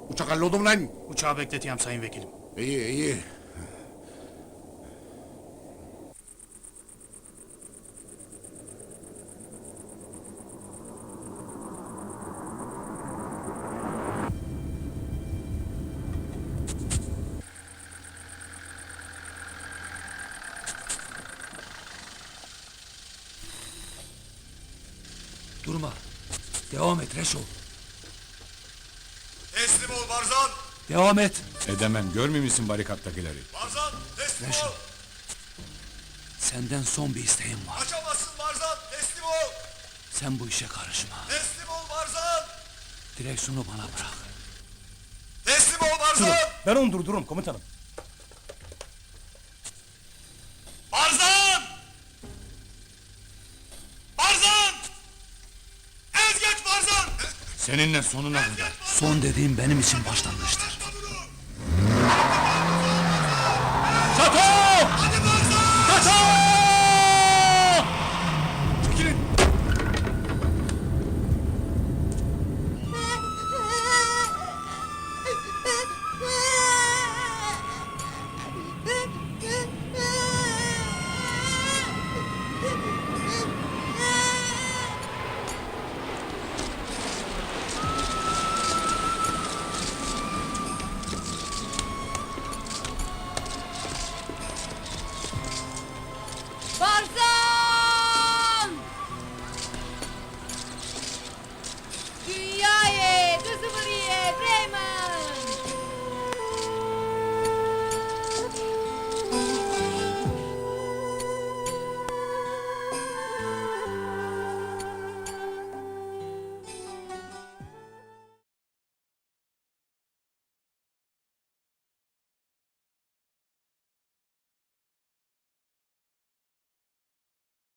Uçak halloldu mu lan? Uçağı bekleteyim sayın vekilim. İyi iyi. Durma. Devam et Reşo. Teslim ol Barzan! Devam et. Edemem, görmüyor musun barikattakileri? Barzan, teslim Reşo. ol! Senden son bir isteğim var. Kaçamazsın Barzan, teslim ol! Sen bu işe karışma. Teslim ol Barzan! Direksiyonu bana bırak. Teslim ol Barzan! Ben onu durdururum komutanım. Barzan! Barzan! Ez geç Barzan! Seninle sonuna kadar. Son dediğim benim için başlangıçtır. Hadi Barzan!